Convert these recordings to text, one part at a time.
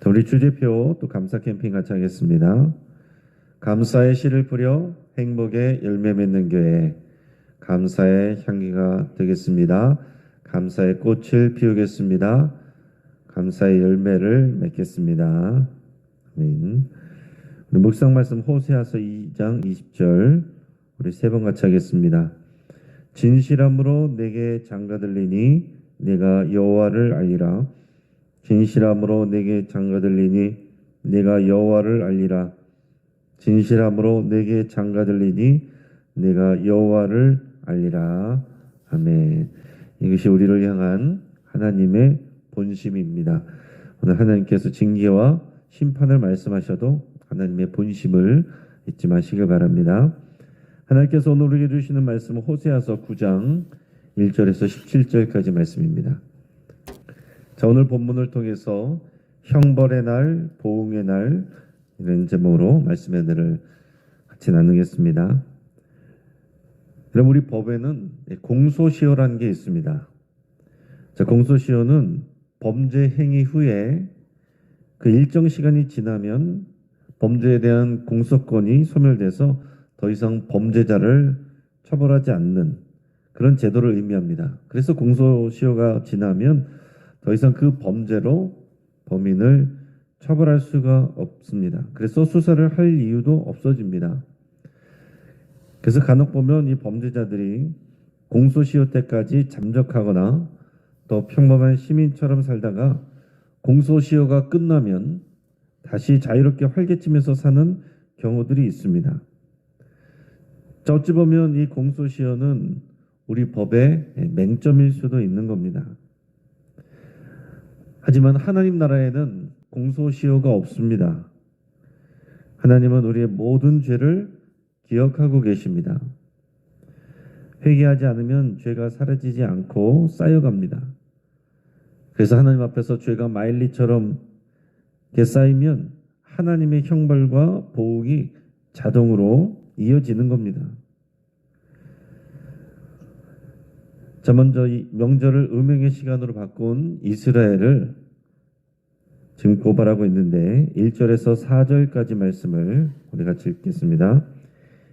우리 주제표 또 감사 캠핑 같이 하겠습니다. 감사의 씨를 뿌려 행복의 열매 맺는 교회, 감사의 향기가 되겠습니다. 감사의 꽃을 피우겠습니다. 감사의 열매를 맺겠습니다. 아멘. 우리 묵상 말씀 호세아서 2장 20절 우리 세 번 같이 하겠습니다. 진실함으로 내게 장가들리니 내가 여호와를 알리라. 진실함으로 내게 장가들리니 내가 여호와를 알리라. 진실함으로 내게 장가들리니 내가 여호와를 알리라. 아멘. 이것이 우리를 향한 하나님의 본심입니다. 오늘 하나님께서 징계와 심판을 말씀하셔도 하나님의 본심을 잊지 마시길 바랍니다. 하나님께서 오늘 우리에게 주시는 말씀은 호세아서 9장 1절에서 17절까지 말씀입니다. 자, 오늘 본문을 통해서 형벌의 날, 보응의 날 이런 제목으로 말씀의 은혜를 같이 나누겠습니다. 여러분, 우리 법에는 공소시효라는 게 있습니다. 자, 공소시효는 범죄 행위 후에 그 일정 시간이 지나면 범죄에 대한 공소권이 소멸돼서 더 이상 범죄자를 처벌하지 않는 그런 제도를 의미합니다. 그래서 공소시효가 지나면 더 이상 그 범죄로 범인을 처벌할 수가 없습니다. 그래서 수사를 할 이유도 없어집니다. 그래서 간혹 보면 이 범죄자들이 공소시효 때까지 잠적하거나 또 평범한 시민처럼 살다가 공소시효가 끝나면 다시 자유롭게 활개치면서 사는 경우들이 있습니다. 자, 어찌 보면 이 공소시효는 우리 법의 맹점일 수도 있는 겁니다. 하지만 하나님 나라에는 공소시효가 없습니다. 하나님은 우리의 모든 죄를 기억하고 계십니다. 회개하지 않으면 죄가 사라지지 않고 쌓여갑니다. 그래서 하나님 앞에서 죄가 마일리처럼 쌓이면 하나님의 형벌과 보응이 자동으로 이어지는 겁니다. 자, 먼저 이 명절을 음행의 시간으로 바꾼 이스라엘을 지금 고발하고 있는데 1절에서 4절까지 말씀을 우리 같이 읽겠습니다.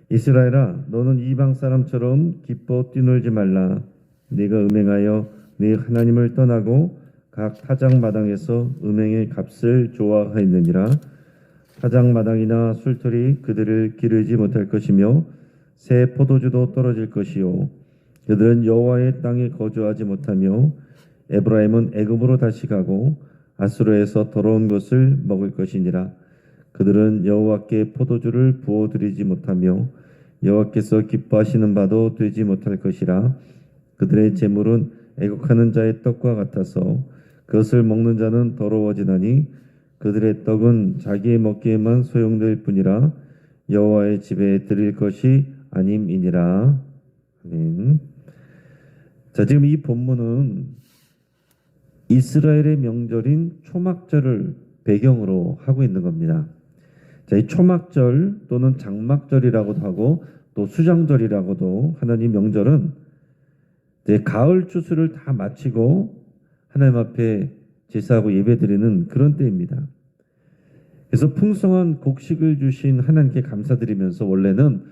이스라엘아, 너는 이방 사람처럼 기뻐 뛰놀지 말라. 네가 음행하여 네 하나님을 떠나고 각 타작마당에서 음행의 값을 좋아하였느니라. 타작마당이나 술틀이 그들을 기르지 못할 것이며 새 포도주도 떨어질 것이요 그들은 여호와의 땅에 거주하지 못하며 에브라임은 애굽으로 다시 가고 아수르에서 더러운 것을 먹을 것이니라. 그들은 여호와께 포도주를 부어드리지 못하며 여호와께서 기뻐하시는 바도 되지 못할 것이라. 그들의 재물은 애곡하는 자의 떡과 같아서 그것을 먹는 자는 더러워지나니 그들의 떡은 자기의 먹기에만 소용될 뿐이라 여호와의 집에 드릴 것이 아님이니라. 아멘. 자, 지금 이 본문은 이스라엘의 명절인 초막절을 배경으로 하고 있는 겁니다. 자, 이 초막절 또는 장막절이라고도 하고 또 수장절이라고도 하는 이 명절은 이제 가을 추수를 다 마치고 하나님 앞에 제사하고 예배드리는 그런 때입니다. 그래서 풍성한 곡식을 주신 하나님께 감사드리면서 원래는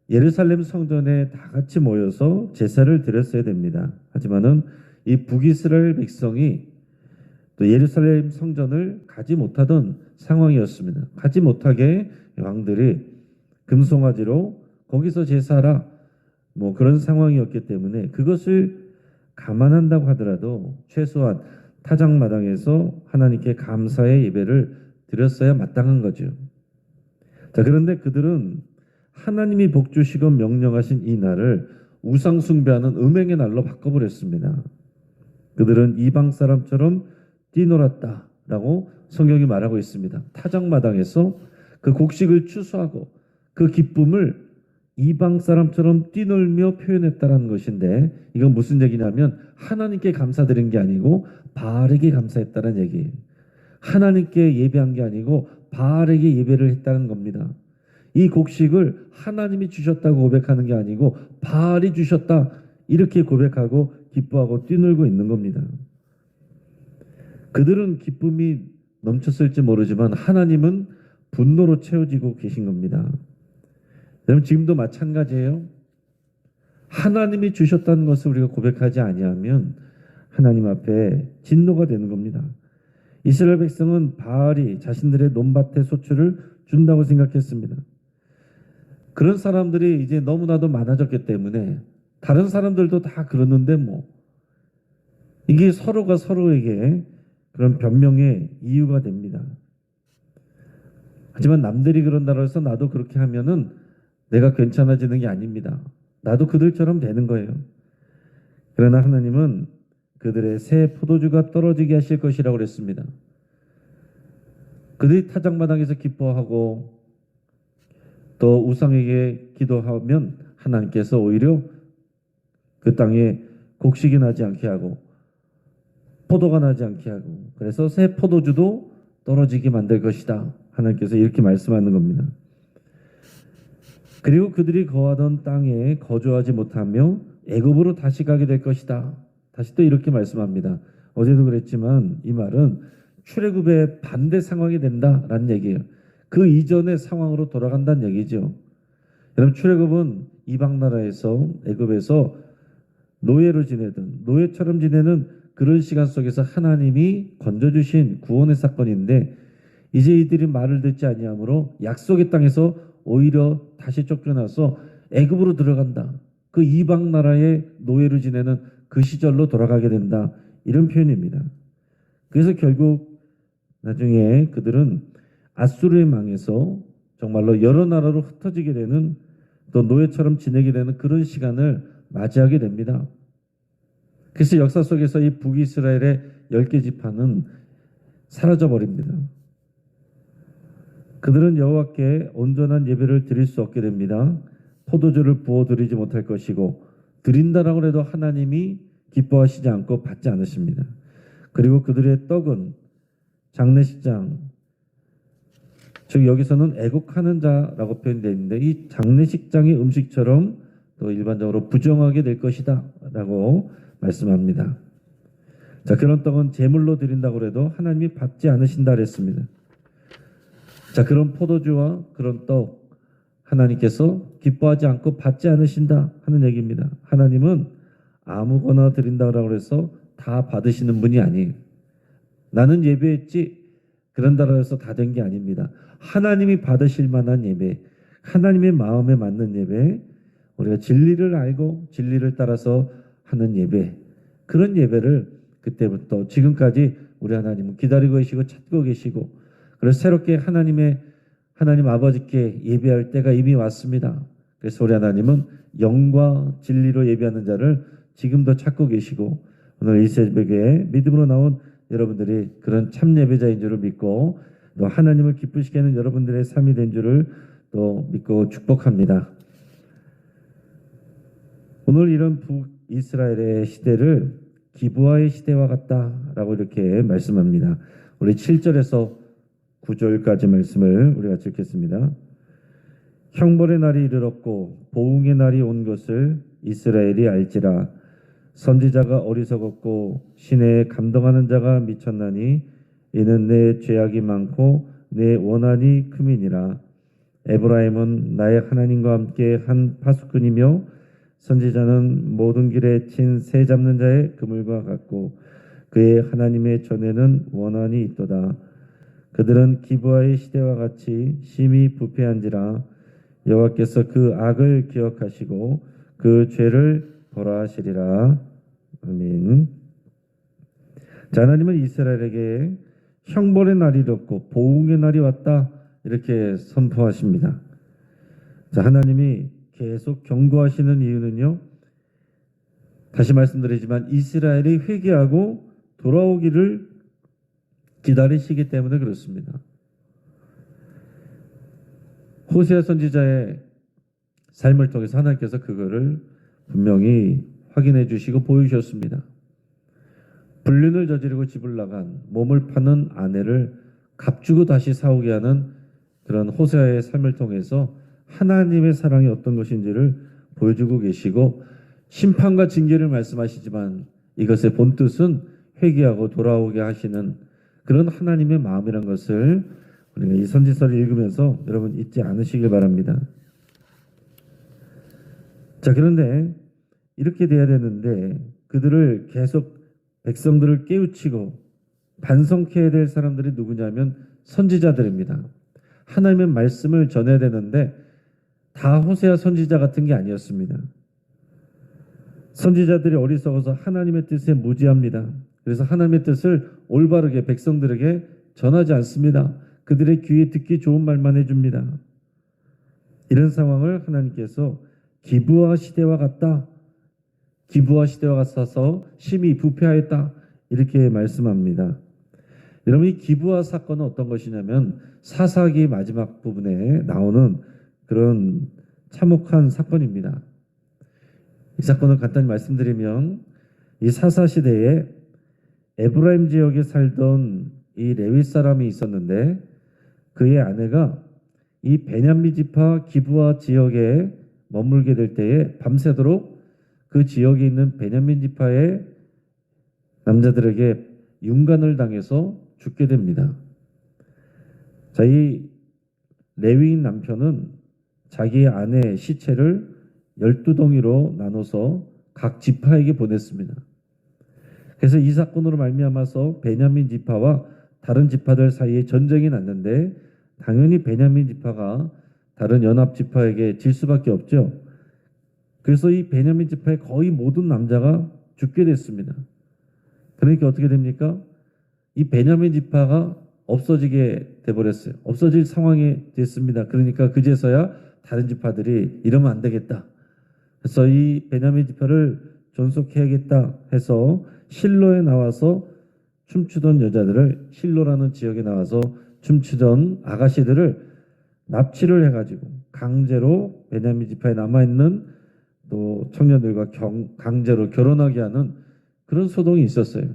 예루살렘 성전에 다 같이 모여서 제사를 드렸어야 됩니다. 하지만은 이 북이스라엘 백성이 또 예루살렘 성전을 가지 못하던 상황이었습니다. 가지 못하게 왕들이 금송아지로 거기서 제사하라 뭐 그런 상황이었기 때문에 그것을 감안한다고 하더라도 최소한 타작마당에서 하나님께 감사의 예배를 드렸어야 마땅한 거죠. 자, 그런데 그들은 하나님이 복주시고 명령하신 이 날을 우상 숭배하는 음행의 날로 바꿔버렸습니다. 그들은 이방 사람처럼 뛰놀았다라고 성경이 말하고 있습니다. 타작마당에서 그 곡식을 추수하고 그 기쁨을 이방 사람처럼 뛰놀며 표현했다는 것인데 이건 무슨 얘기냐면 하나님께 감사드린 게 아니고 바알에게 감사했다는 얘기예요. 하나님께 예배한 게 아니고 바알에게 예배를 했다는 겁니다. 이 곡식을 하나님이 주셨다고 고백하는 게 아니고 바알이 주셨다 이렇게 고백하고 기뻐하고 뛰놀고 있는 겁니다. 그들은 기쁨이 넘쳤을지 모르지만 하나님은 분노로 채워지고 계신 겁니다. 여러분 지금도 마찬가지예요. 하나님이 주셨다는 것을 우리가 고백하지 아니하면 하나님 앞에 진노가 되는 겁니다. 이스라엘 백성은 바알이 자신들의 논밭에 소출을 준다고 생각했습니다. 그런 사람들이 이제 너무나도 많아졌기 때문에 다른 사람들도 다 그러는데 뭐 이게 서로가 서로에게 그런 변명의 이유가 됩니다. 하지만 남들이 그런다고 해서 나도 그렇게 하면은 내가 괜찮아지는 게 아닙니다. 나도 그들처럼 되는 거예요. 그러나 하나님은 그들의 새 포도주가 떨어지게 하실 것이라고 그랬습니다. 그들이 타작마당에서 기뻐하고 또 우상에게 기도하면 하나님께서 오히려 그 땅에 곡식이 나지 않게 하고 포도가 나지 않게 하고 그래서 새 포도주도 떨어지게 만들 것이다. 하나님께서 이렇게 말씀하는 겁니다. 그리고 그들이 거하던 땅에 거주하지 못하며 애굽으로 다시 가게 될 것이다. 다시 또 이렇게 말씀합니다. 어제도 그랬지만 이 말은 출애굽의 반대 상황이 된다라는 얘기예요. 그 이전의 상황으로 돌아간다는 얘기죠. 여러분 출애굽은 이방 나라에서 애굽에서 노예로 지내던 노예처럼 지내는 그런 시간 속에서 하나님이 건져주신 구원의 사건인데 이제 이들이 말을 듣지 아니하므로 약속의 땅에서 오히려 다시 쫓겨나서 애굽으로 들어간다. 그 이방 나라의 노예로 지내는 그 시절로 돌아가게 된다. 이런 표현입니다. 그래서 결국 나중에 그들은 아수르의 망에서 정말로 여러 나라로 흩어지게 되는 또 노예처럼 지내게 되는 그런 시간을 맞이하게 됩니다. 그래서 역사 속에서 이 북이스라엘의 10개 지파는 사라져 버립니다. 그들은 여호와께 온전한 예배를 드릴 수 없게 됩니다. 포도주를 부어 드리지 못할 것이고 드린다라고 해도 하나님이 기뻐하시지 않고 받지 않으십니다. 그리고 그들의 떡은 장례식장, 즉 여기서는 애국하는 자라고 표현되어 있는데 이 장례식장의 음식처럼 또 일반적으로 부정하게 될 것이다 라고 말씀합니다. 자, 그런 떡은 제물로 드린다고 해도 하나님이 받지 않으신다 그랬습니다. 자, 그런 포도주와 그런 떡 하나님께서 기뻐하지 않고 받지 않으신다 하는 얘기입니다. 하나님은 아무거나 드린다고 해서 다 받으시는 분이 아니에요. 나는 예배했지 그런다고 해서 다 된 게 아닙니다. 하나님이 받으실 만한 예배, 하나님의 마음에 맞는 예배, 우리가 진리를 알고 진리를 따라서 하는 예배, 그런 예배를 그때부터 지금까지 우리 하나님은 기다리고 계시고 찾고 계시고 그래서 새롭게 하나님 아버지께 예배할 때가 이미 왔습니다. 그래서 우리 하나님은 영과 진리로 예배하는 자를 지금도 찾고 계시고 오늘 이 새벽에 믿음으로 나온 여러분들이 그런 참 예배자인 줄을 믿고 또 하나님을 기쁘시게 하는 여러분들의 삶이 된 줄을 또 믿고 축복합니다. 오늘 이런 북이스라엘의 시대를 기브아의 시대와 같다라고 이렇게 말씀합니다. 우리 7절에서 9절까지 말씀을 우리가 읽겠습니다. 형벌의 날이 이르렀고 보응의 날이 온 것을 이스라엘이 알지라. 선지자가 어리석었고 시내에 감동하는 자가 미쳤나니 이는 내 죄악이 많고 내 원한이 큼이니라. 에브라임은 나의 하나님과 함께 한 파수꾼이며 선지자는 모든 길에 친 새 잡는 자의 그물과 같고 그의 하나님의 전에는 원한이 있도다. 그들은 기브아의 시대와 같이 심히 부패한지라. 여호와께서 그 악을 기억하시고 그 죄를 벌하시리라. 아멘. 자, 하나님은 이스라엘에게 형벌의 날이 이렇고 보응의 날이 왔다 이렇게 선포하십니다. 자, 하나님이 계속 경고하시는 이유는요. 다시 말씀드리지만 이스라엘이 회개하고 돌아오기를 기다리시기 때문에 그렇습니다. 호세아 선지자의 삶을 통해서 하나님께서 그거를 분명히 확인해 주시고 보여주셨습니다. 불륜을 저지르고 집을 나간 몸을 파는 아내를 값주고 다시 사오게 하는 그런 호세아의 삶을 통해서 하나님의 사랑이 어떤 것인지를 보여주고 계시고 심판과 징계를 말씀하시지만 이것의 본뜻은 회개하고 돌아오게 하시는 그런 하나님의 마음이란 것을 우리가 이 선지서를 읽으면서 여러분 잊지 않으시길 바랍니다. 자, 그런데 이렇게 돼야 되는데 그들을 계속 백성들을 깨우치고 반성케 해야 될 사람들이 누구냐면 선지자들입니다. 하나님의 말씀을 전해야 되는데 다 호세아 선지자 같은 게 아니었습니다. 선지자들이 어리석어서 하나님의 뜻에 무지합니다. 그래서 하나님의 뜻을 올바르게 백성들에게 전하지 않습니다. 그들의 귀에 듣기 좋은 말만 해줍니다. 이런 상황을 하나님께서 기브와 시대와 같다. 기브와 시대와 같아서 심히 부패하였다. 이렇게 말씀합니다. 여러분, 이 기브와 사건은 어떤 것이냐면 사사기 마지막 부분에 나오는 그런 참혹한 사건입니다. 이 사건을 간단히 말씀드리면 이 사사 시대에 에브라임 지역에 살던 이 레위 사람이 있었는데 그의 아내가 이 베냐민 지파 기브아 지역에 머물게 될 때에 밤새도록 그 지역에 있는 베냐민 지파의 남자들에게 윤간을 당해서 죽게 됩니다. 자, 이 레위인 남편은 자기 아내의 시체를 12덩이로 나눠서 각 지파에게 보냈습니다. 그래서 이 사건으로 말미암아서 베냐민 지파와 다른 지파들 사이에 전쟁이 났는데 당연히 베냐민 지파가 다른 연합 지파에게 질 수밖에 없죠. 그래서 이 베냐민 지파의 거의 모든 남자가 죽게 됐습니다. 그러니까 어떻게 됩니까? 이 베냐민 지파가 없어지게 돼버렸어요. 없어질 상황이 됐습니다. 그러니까 그제서야 다른 지파들이 이러면 안 되겠다. 그래서 이 베냐민 지파를 존속해야겠다 해서 실로에 나와서 춤추던 여자들을, 실로라는 지역에 나와서 춤추던 아가씨들을 납치를 해가지고 강제로 베냐민 지파에 남아있는 또 청년들과 강제로 결혼하게 하는 그런 소동이 있었어요.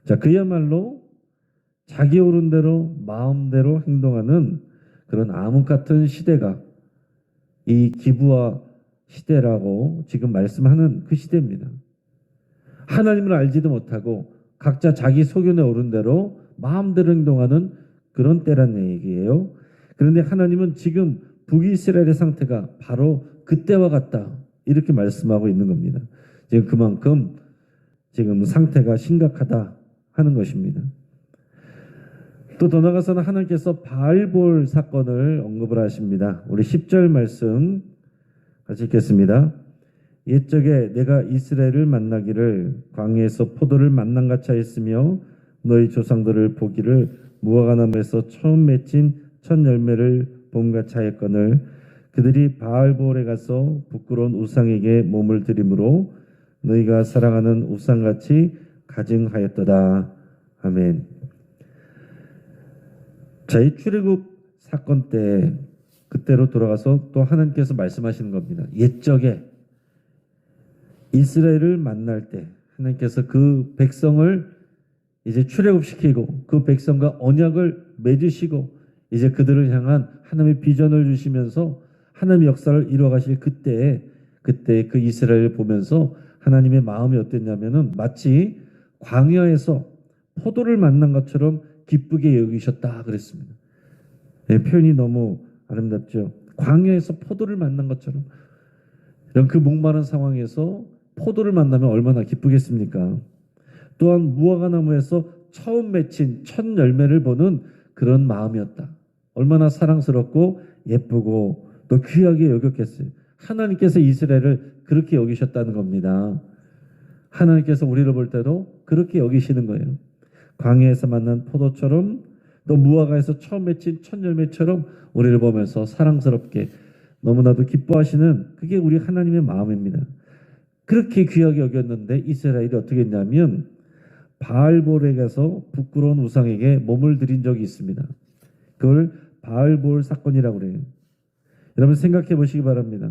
자, 그야말로 자기 오른 대로 마음대로 행동하는 그런 암흑 같은 시대가 이 기브와 시대라고 지금 말씀하는 그 시대입니다. 하나님을 알지도 못하고 각자 자기 소견에 오른 대로 마음대로 행동하는 그런 때란 얘기예요. 그런데 하나님은 지금 북이스라엘의 상태가 바로 그때와 같다. 이렇게 말씀하고 있는 겁니다. 지금 그만큼 지금 상태가 심각하다 하는 것입니다. 또 더 나아가서는 하나님께서 바알볼 사건을 언급을 하십니다. 우리 10절 말씀 같이 읽겠습니다. 옛적에 내가 이스라엘을 만나기를 광야에서 포도를 만난같이 하였으며 너희 조상들을 보기를 무화과나무에서 처음 맺힌 첫 열매를 봄같이 하였거늘 그들이 바알볼에 가서 부끄러운 우상에게 몸을 드림으로 너희가 사랑하는 우상같이 가증하였도다. 아멘. 자, 이 출애굽 사건 때 그때로 돌아가서 또 하나님께서 말씀하시는 겁니다. 옛적에 이스라엘을 만날 때 하나님께서 그 백성을 이제 출애굽시키고 그 백성과 언약을 맺으시고 이제 그들을 향한 하나님의 비전을 주시면서 하나님의 역사를 이루어가실 그때 그 이스라엘을 보면서 하나님의 마음이 어땠냐면은 마치 광야에서 포도를 만난 것처럼 기쁘게 여기셨다 그랬습니다. 네, 표현이 너무 아름답죠. 광야에서 포도를 만난 것처럼 이런 그 목마른 상황에서 포도를 만나면 얼마나 기쁘겠습니까? 또한 무화과나무에서 처음 맺힌 첫 열매를 보는 그런 마음이었다. 얼마나 사랑스럽고 예쁘고 또 귀하게 여겼겠어요. 하나님께서 이스라엘을 그렇게 여기셨다는 겁니다. 하나님께서 우리를 볼 때도 그렇게 여기시는 거예요. 광야에서 만난 포도처럼 또 무화과에서 처음 맺힌 첫 열매처럼 우리를 보면서 사랑스럽게 너무나도 기뻐하시는 그게 우리 하나님의 마음입니다. 그렇게 귀하게 여겼는데 이스라엘이 어떻게 했냐면 바알볼에 가서 부끄러운 우상에게 몸을 들인 적이 있습니다. 그걸 바알볼 사건이라고 그래요. 여러분 생각해 보시기 바랍니다.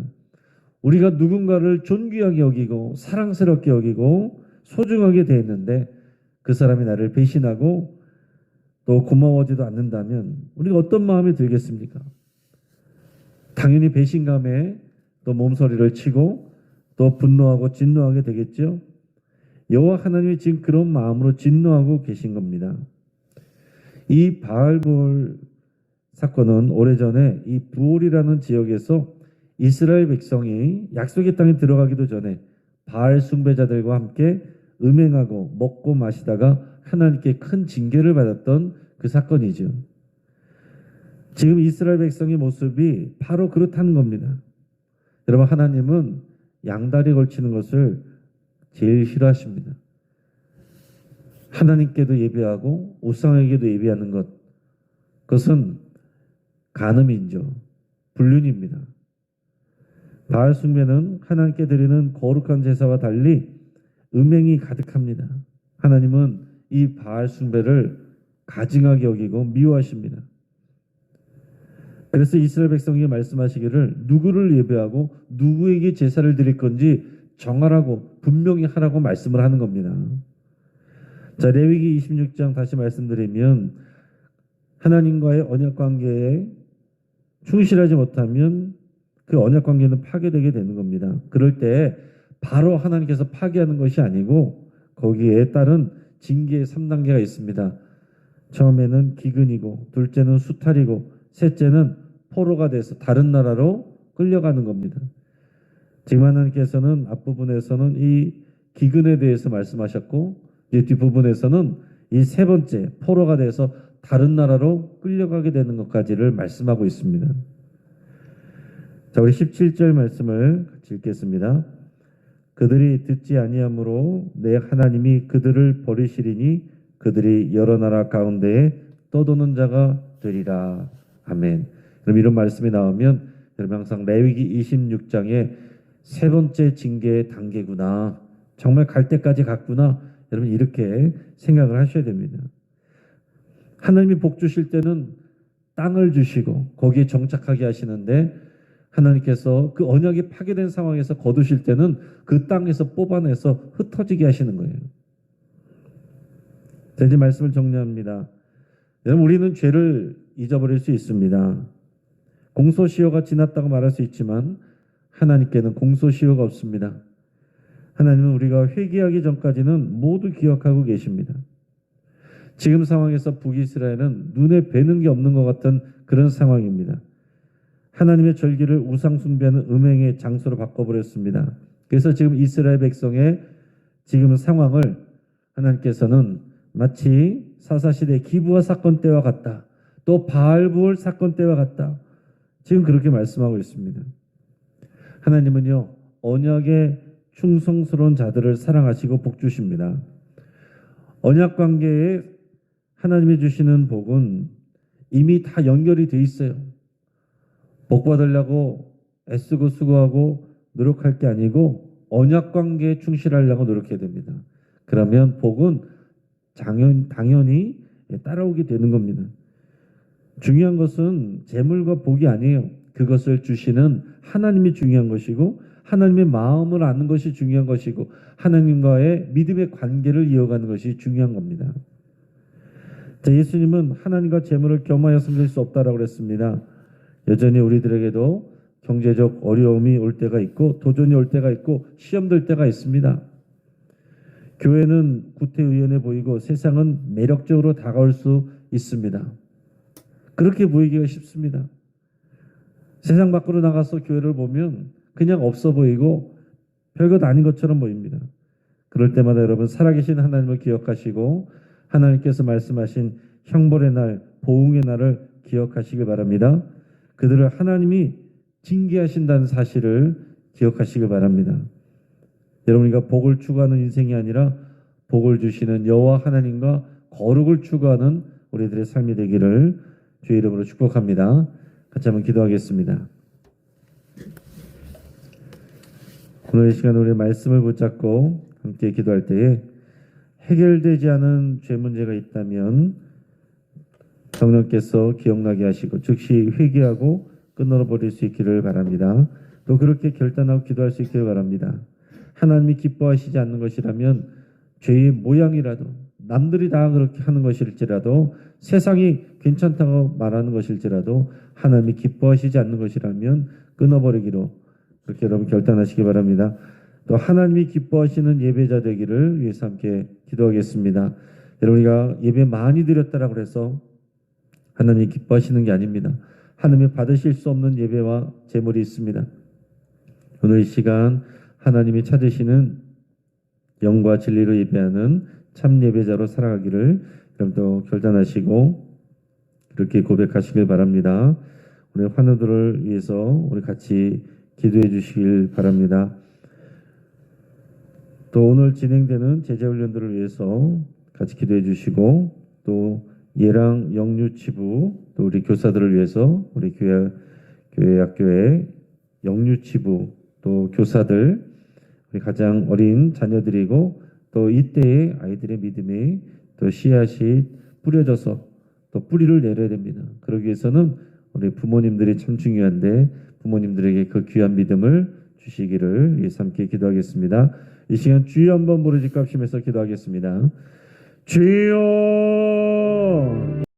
우리가 누군가를 존귀하게 여기고 사랑스럽게 여기고 소중하게 대했는데 그 사람이 나를 배신하고 또 고마워하지도 않는다면 우리가 어떤 마음이 들겠습니까? 당연히 배신감에 또 몸서리를 치고 또 분노하고 진노하게 되겠죠. 여호와 하나님이 지금 그런 마음으로 진노하고 계신 겁니다. 이 바알볼 사건은 오래전에 이 부올이라는 지역에서 이스라엘 백성이 약속의 땅에 들어가기도 전에 바알 숭배자들과 함께 음행하고 먹고 마시다가 하나님께 큰 징계를 받았던 그 사건이죠. 지금 이스라엘 백성의 모습이 바로 그렇다는 겁니다. 여러분, 하나님은 양다리 걸치는 것을 제일 싫어하십니다. 하나님께도 예배하고 우상에게도 예배하는 것, 그것은 간음이죠. 불륜입니다. 바알 숭배는 하나님께 드리는 거룩한 제사와 달리 음행이 가득합니다. 하나님은 이 바알 숭배를 가증하게 여기고 미워하십니다. 그래서 이스라엘 백성에게 말씀하시기를 누구를 예배하고 누구에게 제사를 드릴 건지 정하라고 분명히 하라고 말씀을 하는 겁니다. 자, 레위기 26장 다시 말씀드리면 하나님과의 언약 관계에 충실하지 못하면 그 언약 관계는 파괴되게 되는 겁니다. 그럴 때 바로 하나님께서 파괴하는 것이 아니고 거기에 따른 징계의 3단계가 있습니다. 처음에는 기근이고, 둘째는 수탈이고, 셋째는 포로가 돼서 다른 나라로 끌려가는 겁니다. 지금 하나님께서는 앞부분에서는 이 기근에 대해서 말씀하셨고, 이제 뒷부분에서는 이 세 번째 포로가 돼서 다른 나라로 끌려가게 되는 것까지를 말씀하고 있습니다. 자, 우리 17절 말씀을 같이 읽겠습니다. 그들이 듣지 아니하므로 내 하나님이 그들을 버리시리니 그들이 여러 나라 가운데에 떠도는 자가 되리라. 아멘. 그럼 이런 말씀이 나오면 여러분 항상 레위기 26장의 세 번째 징계의 단계구나. 정말 갈 때까지 갔구나. 여러분 이렇게 생각을 하셔야 됩니다. 하나님이 복 주실 때는 땅을 주시고 거기에 정착하게 하시는데 하나님께서 그 언약이 파괴된 상황에서 거두실 때는 그 땅에서 뽑아내서 흩어지게 하시는 거예요. 자, 이제 말씀을 정리합니다. 여러분 우리는 죄를 잊어버릴 수 있습니다. 공소시효가 지났다고 말할 수 있지만 하나님께는 공소시효가 없습니다. 하나님은 우리가 회개하기 전까지는 모두 기억하고 계십니다. 지금 상황에서 북이스라엘은 눈에 뵈는 게 없는 것 같은 그런 상황입니다. 하나님의 절기를 우상 숭배하는 음행의 장소로 바꿔버렸습니다. 그래서 지금 이스라엘 백성의 지금 상황을 하나님께서는 마치 사사시대 기브아 사건 때와 같다. 또 바알부올 사건 때와 같다. 지금 그렇게 말씀하고 있습니다. 하나님은요 언약에 충성스러운 자들을 사랑하시고 복 주십니다. 언약 관계에 하나님이 주시는 복은 이미 다 연결이 돼 있어요. 복 받으려고 애쓰고 수고하고 노력할 게 아니고 언약 관계에 충실하려고 노력해야 됩니다. 그러면 복은 당연히 따라오게 되는 겁니다. 중요한 것은 재물과 복이 아니에요. 그것을 주시는 하나님이 중요한 것이고 하나님의 마음을 아는 것이 중요한 것이고 하나님과의 믿음의 관계를 이어가는 것이 중요한 겁니다. 자, 예수님은 하나님과 재물을 겸하여 섬길 수 없다라고 그랬습니다. 여전히 우리들에게도 경제적 어려움이 올 때가 있고 도전이 올 때가 있고 시험될 때가 있습니다. 교회는 구태의연해 보이고 세상은 매력적으로 다가올 수 있습니다. 그렇게 보이기가 쉽습니다. 세상 밖으로 나가서 교회를 보면 그냥 없어 보이고 별것 아닌 것처럼 보입니다. 그럴 때마다 여러분 살아계신 하나님을 기억하시고 하나님께서 말씀하신 형벌의 날, 보응의 날을 기억하시길 바랍니다. 그들을 하나님이 징계하신다는 사실을 기억하시길 바랍니다. 여러분이가 복을 추구하는 인생이 아니라 복을 주시는 여호와 하나님과 거룩을 추구하는 우리들의 삶이 되기를 주의 이름으로 축복합니다. 같이 한번 기도하겠습니다. 오늘 이 시간 우리 말씀을 붙잡고 함께 기도할 때에 해결되지 않은 죄 문제가 있다면 성령께서 기억나게 하시고 즉시 회개하고 끊어버릴 수 있기를 바랍니다. 또 그렇게 결단하고 기도할 수 있기를 바랍니다. 하나님이 기뻐하시지 않는 것이라면 죄의 모양이라도 남들이 다 그렇게 하는 것일지라도 세상이 괜찮다고 말하는 것일지라도 하나님이 기뻐하시지 않는 것이라면 끊어버리기로 그렇게 여러분 결단하시기 바랍니다. 또 하나님이 기뻐하시는 예배자 되기를 위해서 함께 기도하겠습니다. 여러분 우리가 예배 많이 드렸다라고 해서 하나님 기뻐하시는 게 아닙니다. 하나님이 받으실 수 없는 예배와 제물이 있습니다. 오늘 이 시간 하나님이 찾으시는 영과 진리로 예배하는 참 예배자로 살아가기를 여러분도 결단하시고 그렇게 고백하시길 바랍니다. 우리 환우들을 위해서 우리 같이 기도해 주시길 바랍니다. 또 오늘 진행되는 제자훈련들을 위해서 같이 기도해 주시고 또 예랑 영유치부 또 우리 교사들을 위해서 우리 교회 학교의 영유치부 또 교사들 우리 가장 어린 자녀들이고 또 이때의 아이들의 믿음이 또 씨앗이 뿌려져서 또 뿌리를 내려야 됩니다. 그러기 위해서는 우리 부모님들이 참 중요한데 부모님들에게 그 귀한 믿음을 주시기를 위해서 함께 기도하겠습니다. 이 시간 주여 한번 부르짖고 합심해서 기도하겠습니다. 주여